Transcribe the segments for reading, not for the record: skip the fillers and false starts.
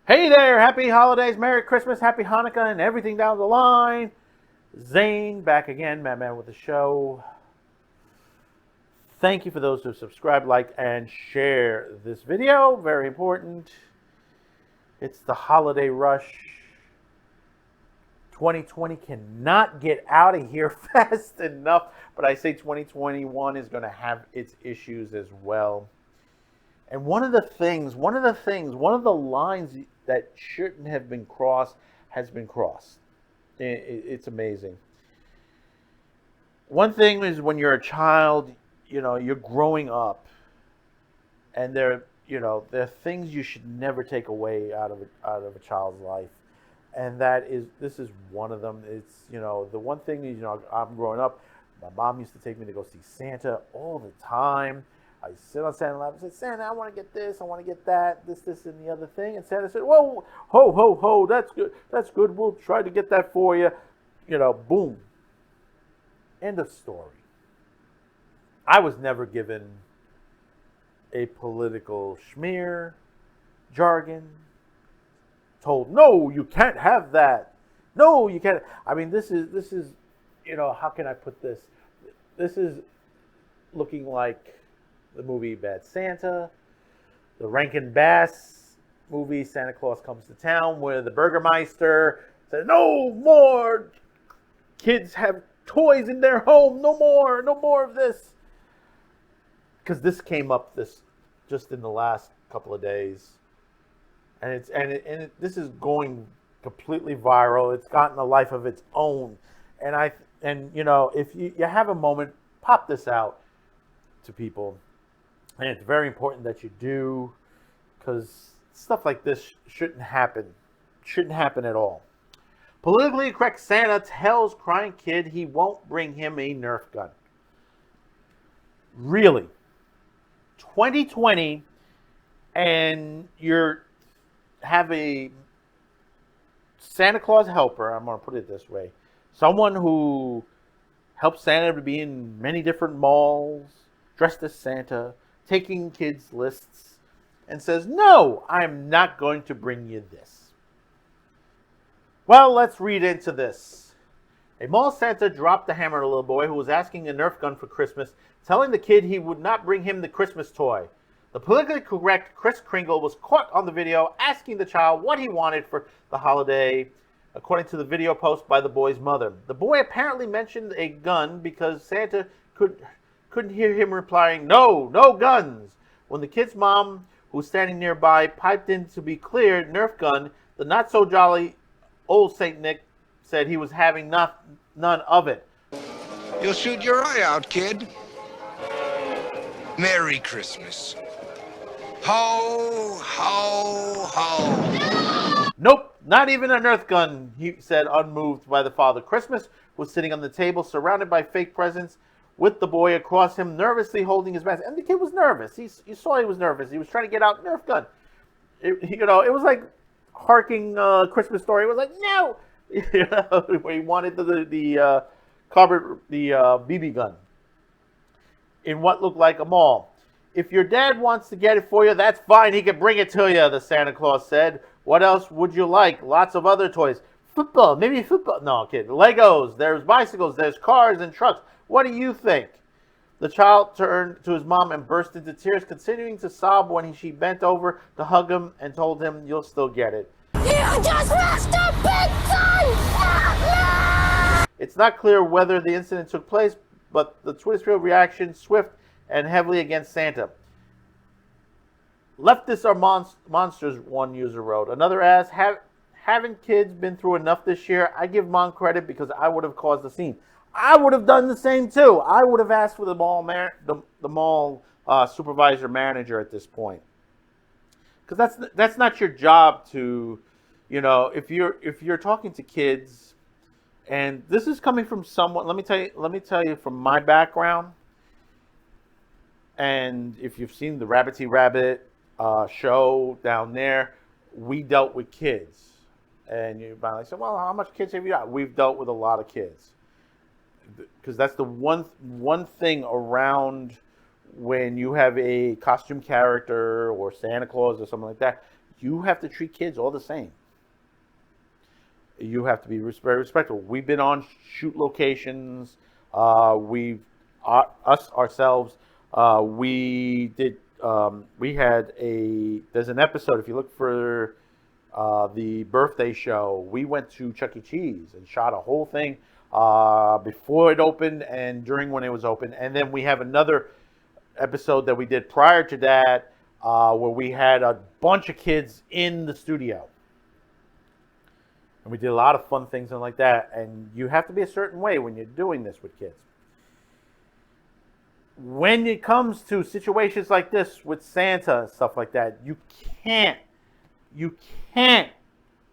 Hey there, happy holidays, Merry Christmas, Happy Hanukkah, and everything down the line. Zane back again, Madman with the show. Thank you for those who subscribe, like, and share this video. Very important. It's the holiday rush. 2020 cannot get out of here fast enough, but I say 2021 is going to have its issues as well. And one of the lines that shouldn't have been crossed has been crossed. It's amazing. One thing is when you're a child, you're growing up, and there are things you should never take away out of a child's life, and this is one of them. It's the one thing is I'm growing up. My mom used to take me to go see Santa all the time. I sit on Santa's lap and say, Santa, I want to get this, I want to get that, this, and the other thing. And Santa said, whoa, ho, that's good. We'll try to get that for you. Boom. End of story. I was never given a political schmear, jargon, told, no, you can't have that. No, you can't. I mean, this is, how can I put this? This is looking like the movie Bad Santa, the Rankin Bass movie Santa Claus Comes to Town, where the Burgermeister said, no more kids have toys in their home, no more of this. Because this came up just in the last couple of days, and this is going completely viral. It's gotten a life of its own, and if you have a moment, pop this out to people. And it's very important that you do, because stuff like this shouldn't happen. Shouldn't happen at all. Politically correct Santa tells crying kid he won't bring him a Nerf gun. Really? 2020, and you have a Santa Claus helper, I'm going to put it this way. Someone who helps Santa to be in many different malls, dressed as Santa, taking kids' lists, and says, no, I'm not going to bring you this. Well, let's read into this. A mall Santa dropped the hammer on a little boy who was asking a Nerf gun for Christmas, telling the kid he would not bring him the Christmas toy. The politically correct Kris Kringle was caught on the video asking the child what he wanted for the holiday, according to the video post by the boy's mother. The boy apparently mentioned a gun because Santa couldn't hear him replying, no guns. When the kid's mom, who was standing nearby, piped in to be clear, Nerf gun, the not-so-jolly old Saint Nick said he was having none of it. You'll shoot your eye out, kid. Merry Christmas. Ho, ho, ho. Nope, not even a Nerf gun, he said, unmoved by the father. Christmas was sitting on the table, surrounded by fake presents, with the boy across him, nervously holding his mask. And the kid was nervous. You saw he was nervous. He was trying to get out Nerf gun. It was like harking Christmas Story. It was like, no! Where he wanted the BB gun in what looked like a mall. If your dad wants to get it for you, that's fine. He can bring it to you, the Santa Claus said. What else would you like? Lots of other toys. Football, maybe football. No, kid. Legos, there's bicycles, there's cars and trucks. What do you think? The child turned to his mom and burst into tears, continuing to sob when she bent over to hug him and told him, you'll still get it. You just lost a big son! It's not clear whether the incident took place, but the Twitter sphere reaction swift and heavily against Santa. Leftists are monsters, one user wrote. Another asked, haven't kids been through enough this year? I give mom credit because I would have caused a scene. I would have done the same too. I would have asked for the mall supervisor manager at this point, because that's not your job to, if you're talking to kids, and this is coming from someone. Let me tell you from my background, and if you've seen the Rabbity Rabbit show down there, we dealt with kids, and you might say, well, how much kids have you got? We've dealt with a lot of kids. Because that's the one thing around when you have a costume character or Santa Claus or something like that, you have to treat kids all the same. You have to be very respectful. We've been on shoot locations. Us ourselves. We did. We had there's an episode. If you look for the birthday show, we went to Chuck E. Cheese and shot a whole thing before it opened and during when it was open. And then we have another episode that we did prior to that where we had a bunch of kids in the studio. And we did a lot of fun things and like that. And you have to be a certain way when you're doing this with kids. When it comes to situations like this with Santa and stuff like that, you can't.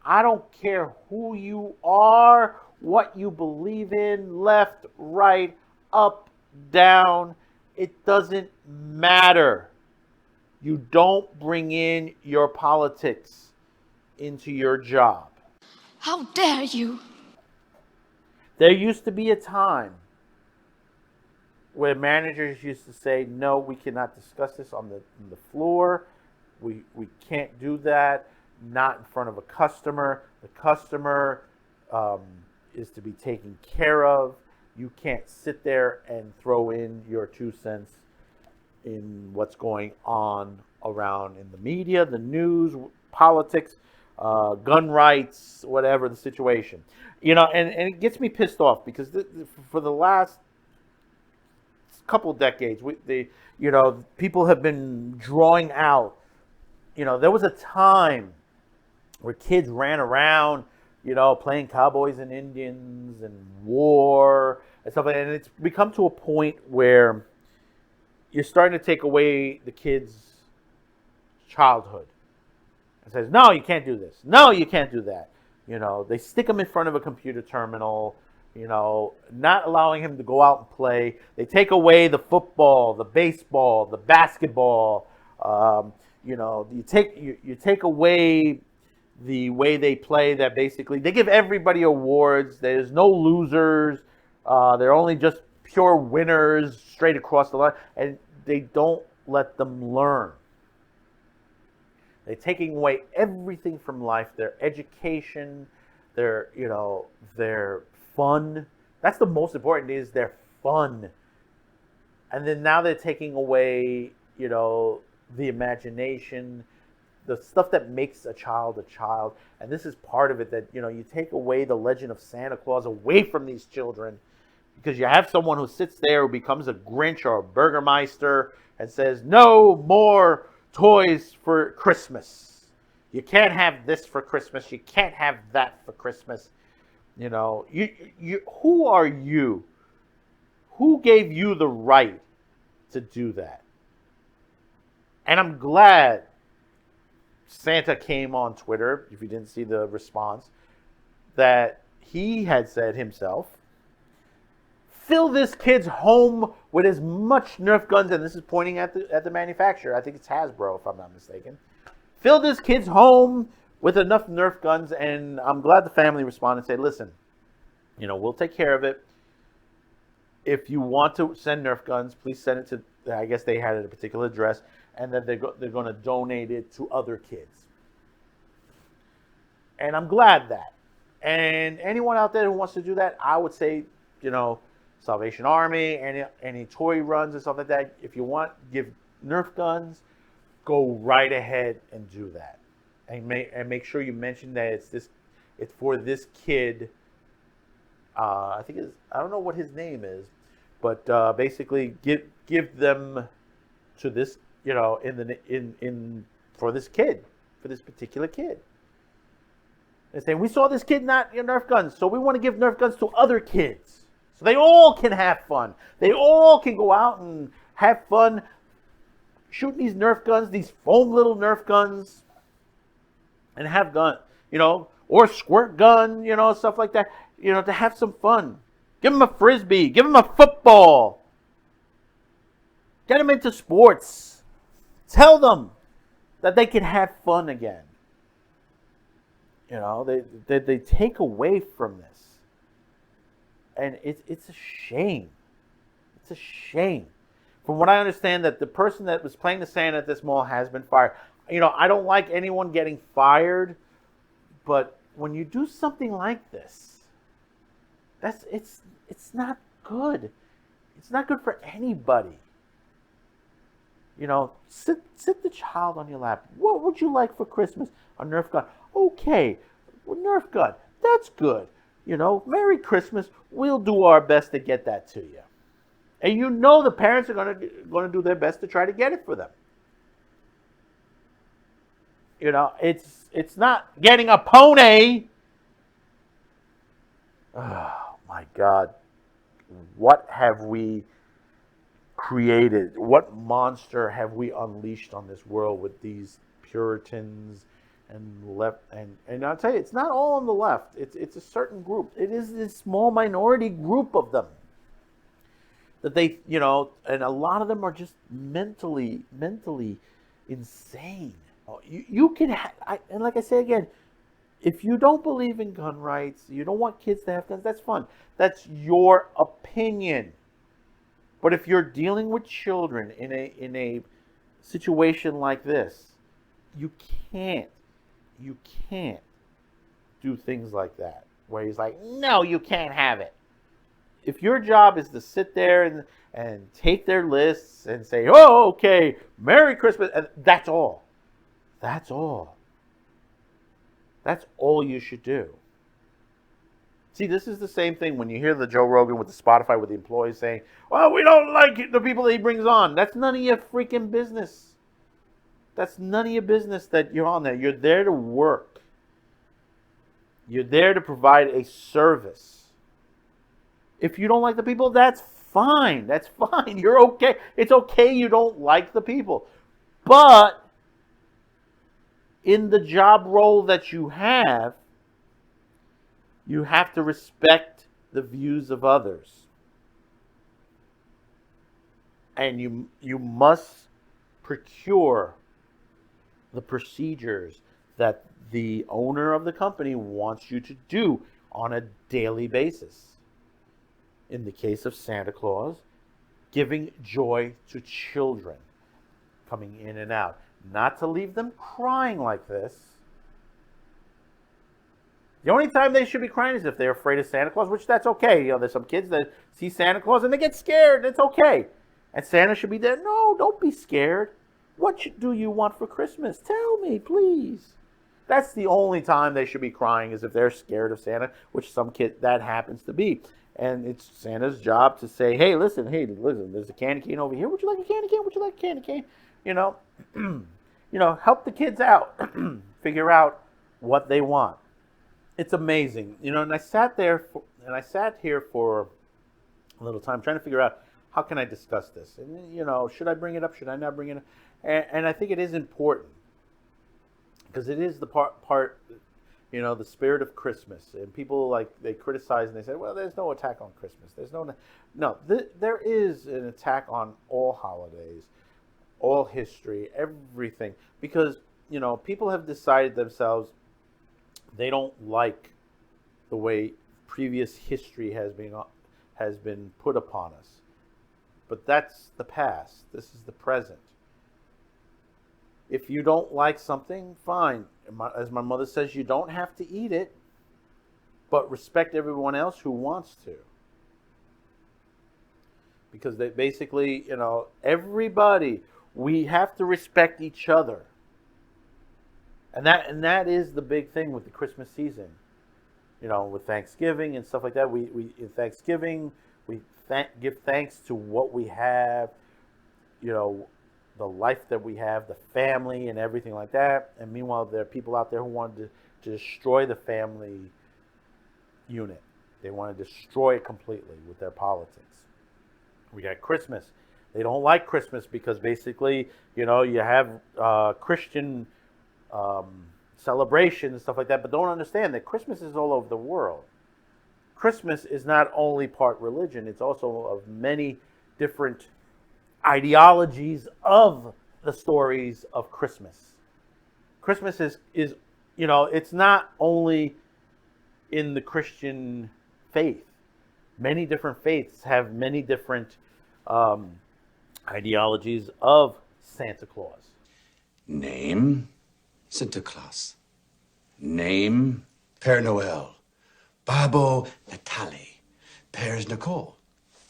I don't care who you are, what you believe in, left, right, up, down. It doesn't matter. You don't bring in your politics into your job. How dare you? There used to be a time where managers used to say, no, we cannot discuss this on the floor. We can't do that. Not in front of a customer. The customer is to be taken care of. You can't sit there and throw in your 2 cents in what's going on around in the media, the news, politics, gun rights, whatever the situation. And it gets me pissed off because for the last couple decades, people have been drawing out. There was a time where kids ran around, playing cowboys and Indians and war and stuff like that. And it's become to a point where you're starting to take away the kids' childhood. It says, no, you can't do this. No, you can't do that. They stick them in front of a computer terminal, not allowing him to go out and play. They take away the football, the baseball, the basketball. You take away the way they play. That basically they give everybody awards. There's no losers. They're only just pure winners straight across the line, and they don't let them learn. They're taking away everything from life, their education, their fun. That's the most important, is their fun. And then now they're taking away, the imagination, the stuff that makes a child. And this is part of it, that, you take away the legend of Santa Claus away from these children, because you have someone who sits there who becomes a Grinch or a Burgermeister and says, no more toys for Christmas. You can't have this for Christmas. You can't have that for Christmas. Who are you? Who gave you the right to do that? And I'm glad Santa came on Twitter, if you didn't see the response, that he had said himself, fill this kid's home with as much Nerf guns, and this is pointing at the manufacturer. I think it's Hasbro, if I'm not mistaken. Fill this kid's home with enough Nerf guns, and I'm glad the family responded and said, listen, we'll take care of it. If you want to send Nerf guns, please send it to, I guess they had a particular address, and then they're going to donate it to other kids. And I'm glad that. And anyone out there who wants to do that, I would say, Salvation Army, any toy runs and stuff like that, if you want, give Nerf guns, go right ahead and do that. And make sure you mention that it's for this kid. I don't know what his name is, but basically give them to this, for this kid, for this particular kid. They're saying, we saw this kid not Nerf guns, so we want to give Nerf guns to other kids. So they all can have fun. They all can go out and have fun shooting these Nerf guns, these foam little Nerf guns, and have gun, or squirt gun, stuff like that, to have some fun. Give them a Frisbee. Give them a football. Get them into sports. Tell them that they can have fun again. They take away from this. And it's a shame. It's a shame. From what I understand, that the person that was playing the Santa at this mall has been fired. I don't like anyone getting fired, but when you do something like this, it's not good. It's not good for anybody. Sit the child on your lap. What would you like for Christmas? A Nerf gun. Okay, well, Nerf gun. That's good. Merry Christmas. We'll do our best to get that to you. And the parents are going to do their best to try to get it for them. It's not getting a pony. Oh my God. What have we created? What monster have we unleashed on this world with these Puritans and left? And I'll tell you, it's not all on the left. It's a certain group. It is this small minority group of them that they, and a lot of them are just mentally insane. You can, and like I say again, if you don't believe in gun rights, you don't want kids to have guns, that's fun. That's your opinion. But if you're dealing with children in a situation like this, you can't do things like that. Where he's like, no, you can't have it. If your job is to sit there and take their lists and say, oh, okay, Merry Christmas, and that's all. That's all. That's all you should do. See, this is the same thing when you hear the Joe Rogan with the Spotify with the employees saying, well, we don't like the people that he brings on. That's none of your freaking business. That's none of your business that you're on there. You're there to work. You're there to provide a service. If you don't like the people, that's fine. That's fine. You're okay. It's okay you don't like the people. But in the job role that you have to respect the views of others. And you must procure the procedures that the owner of the company wants you to do on a daily basis. In the case of Santa Claus, giving joy to children coming in and out. Not to leave them crying like this. The only time they should be crying is if they're afraid of Santa Claus, which that's okay. There's some kids that see Santa Claus and they get scared. It's okay. And Santa should be there. No, don't be scared. What do you want for Christmas? Tell me, please. That's the only time they should be crying is if they're scared of Santa, which some kid that happens to be. And it's Santa's job to say, hey, listen, there's a candy cane over here. Would you like a candy cane? Would you like a candy cane? Help the kids out. Figure out what they want. It's amazing. And I sat here for a little time trying to figure out how can I discuss this? And, should I bring it up? Should I not bring it up? And I think it is important because it is the part, the spirit of Christmas. And people they criticize and they say, well, there's no attack on Christmas. There is an attack on all holidays, all history, everything. Because, people have decided themselves they don't like the way previous history has been put upon us. But that's the past. This is the present. If you don't like something, fine. As my mother says, you don't have to eat it, but respect everyone else who wants to. Because they basically, everybody, we have to respect each other. And that is the big thing with the Christmas season. With Thanksgiving and stuff like that. We in Thanksgiving, we give thanks to what we have, the life that we have, the family and everything like that. And meanwhile, there are people out there who want to destroy the family unit. They want to destroy it completely with their politics. We got Christmas. They don't like Christmas because basically, you have Christian celebration and stuff like that, but don't understand that Christmas is all over the world. Christmas is not only part religion, it's also of many different ideologies of the stories of Christmas. Christmas is it's not only in the Christian faith. Many different faiths have many different ideologies of Santa Claus. Name? Sinterklaas. Name? Père Noël. Babo Natale. Père Nicole.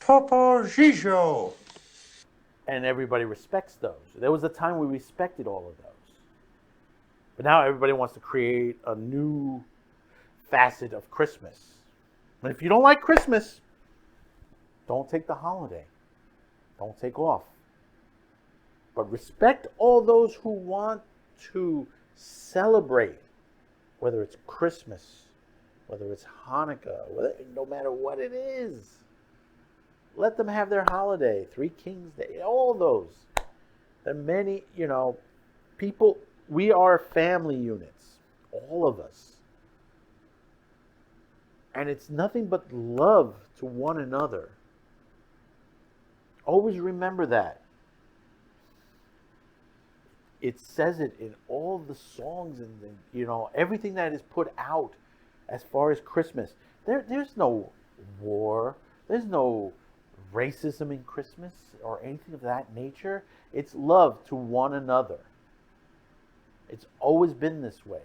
Papa Gijo. And everybody respects those. There was a time we respected all of those. But now everybody wants to create a new facet of Christmas. And if you don't like Christmas, don't take the holiday. Don't take off. But respect all those who want to celebrate, whether it's Christmas, whether it's Hanukkah, no matter what it is. Let them have their holiday, Three Kings Day, all those. There are many, people, we are family units, all of us. And it's nothing but love to one another. Always remember that. It says it in all the songs and everything that is put out as far as Christmas. There's no war. There's no racism in Christmas or anything of that nature. It's love to one another. It's always been this way.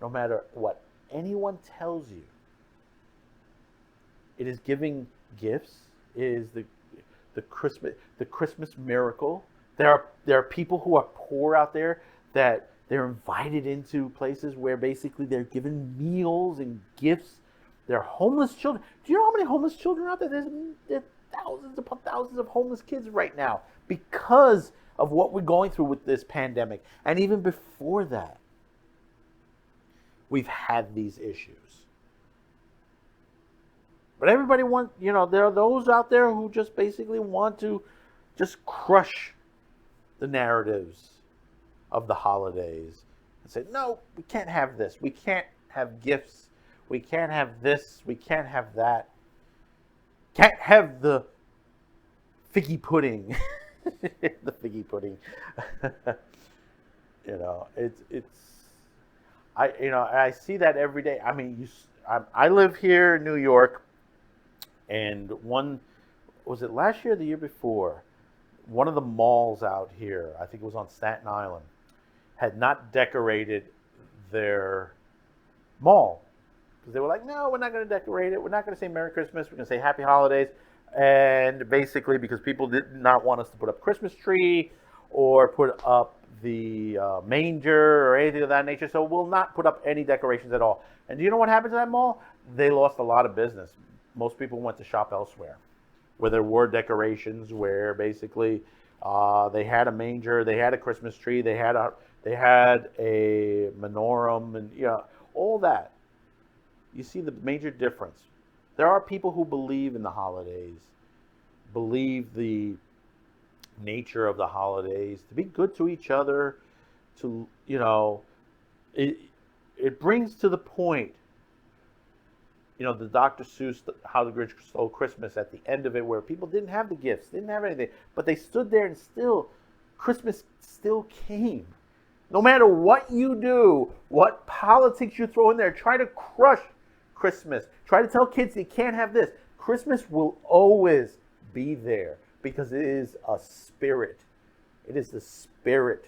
No matter what anyone tells you. It is giving gifts. It is the Christmas miracle. There are people who are poor out there that they're invited into places where basically they're given meals and gifts. There are homeless children. Do you know how many homeless children are out there? There's thousands upon thousands of homeless kids right now because of what we're going through with this pandemic. And even before that, we've had these issues. But everybody wants, there are those out there who just basically want to just crush the narratives of the holidays and say, no, we can't have this. We can't have gifts. We can't have this. We can't have that. Can't have the figgy pudding. The figgy pudding. I see that every day. I mean, I live here in New York. And was it last year or the year before? One of the malls out here, I think it was on Staten Island, had not decorated their mall. Because they were like, no, we're not going to decorate it. We're not going to say Merry Christmas. We're going to say Happy Holidays. And basically, because people did not want us to put up Christmas tree or put up the manger or anything of that nature. So we'll not put up any decorations at all. And do you know what happened to that mall? They lost a lot of business. Most people went to shop elsewhere, where there were decorations, where basically they had a manger, they had a Christmas tree, they had a menorah, and all that. You see the major difference. There are people who believe in the holidays, believe the nature of the holidays, to be good to each other, to it brings to the point. The Dr. Seuss, How the Grinch Stole Christmas, at the end of it, where people didn't have the gifts, didn't have anything, but they stood there and Christmas still came. No matter what you do, what politics you throw in there, try to crush Christmas. Try to tell kids they can't have this. Christmas will always be there because it is a spirit. It is the spirit.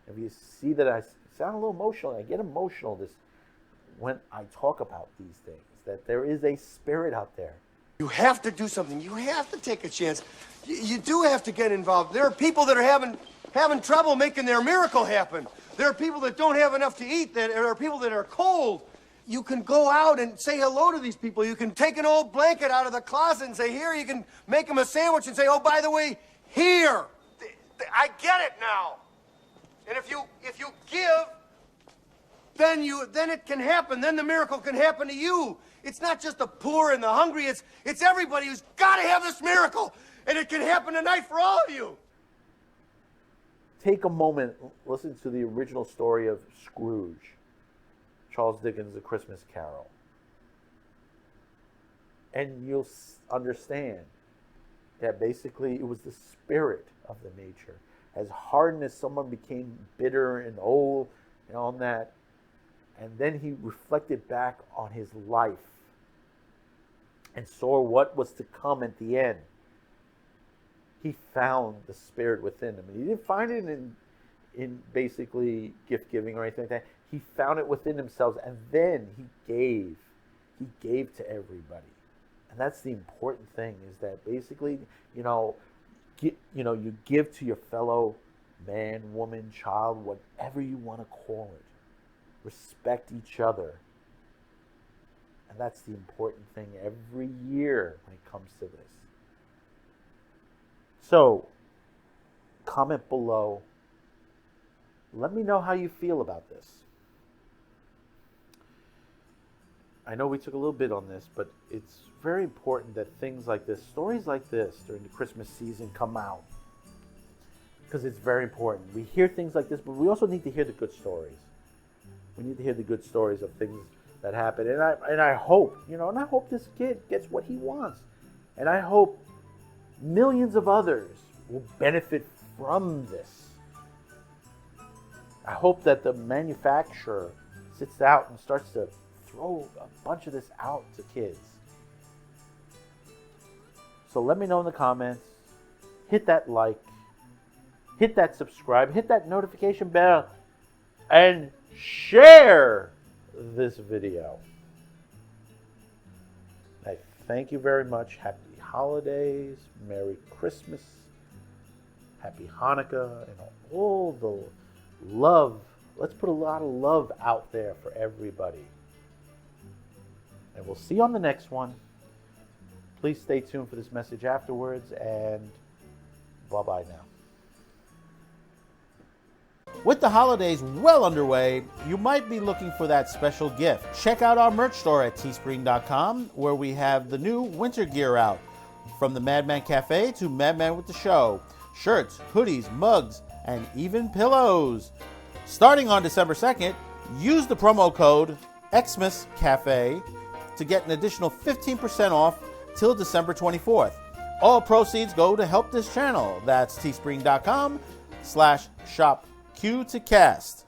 If you see that I sound a little emotional, I get emotional when I talk about these things, that there is a spirit out there. You have to do something. You have to take a chance. You do have to get involved. There are people that are having trouble making their miracle happen. There are people that don't have enough to eat. There are people that are cold. You can go out and say hello to these people. You can take an old blanket out of the closet and say, here. You can make them a sandwich and say, oh, by the way, here. I get it now. And if you give, then it can happen. Then the miracle can happen to you. It's not just the poor and the hungry. It's everybody who's got to have this miracle. And it can happen tonight for all of you. Take a moment, listen to the original story of Scrooge, Charles Dickens' A Christmas Carol. And you'll understand that basically it was the spirit of the nature. As hardened as someone became bitter and old and all that, and then he reflected back on his life and saw what was to come at the end. He found the spirit within him. And he didn't find it in basically gift giving or anything like that. He found it within himself, and then he gave. He gave to everybody, and that's the important thing. Is that basically, you give to your fellow man, woman, child, whatever you want to call it. Respect each other, and that's the important thing every year when it comes to this. So, comment below. Let me know how you feel about this. I know we took a little bit on this, but it's very important that things like this, stories like this during the Christmas season come out. Because it's very important. We hear things like this, but we also need to hear the good stories. We need to hear the good stories of things that happen. And I hope, I hope this kid gets what he wants. And I hope millions of others will benefit from this. I hope that the manufacturer sits out and starts to throw a bunch of this out to kids. So let me know in the comments. Hit that like. Hit that subscribe. Hit that notification bell. And share this video. I thank you very much. Happy holidays. Merry Christmas. Happy Hanukkah. And all the love. Let's put a lot of love out there for everybody. And we'll see you on the next one. Please stay tuned for this message afterwards, and bye-bye now. With the holidays well underway, you might be looking for that special gift. Check out our merch store at teespring.com, where we have the new winter gear out. From the Madman Cafe to Madman with the Show. Shirts, hoodies, mugs, and even pillows. Starting on December 2nd, use the promo code XmasCafe to get an additional 15% off till December 24th. All proceeds go to help this channel. That's teespring.com/shopQ2cast.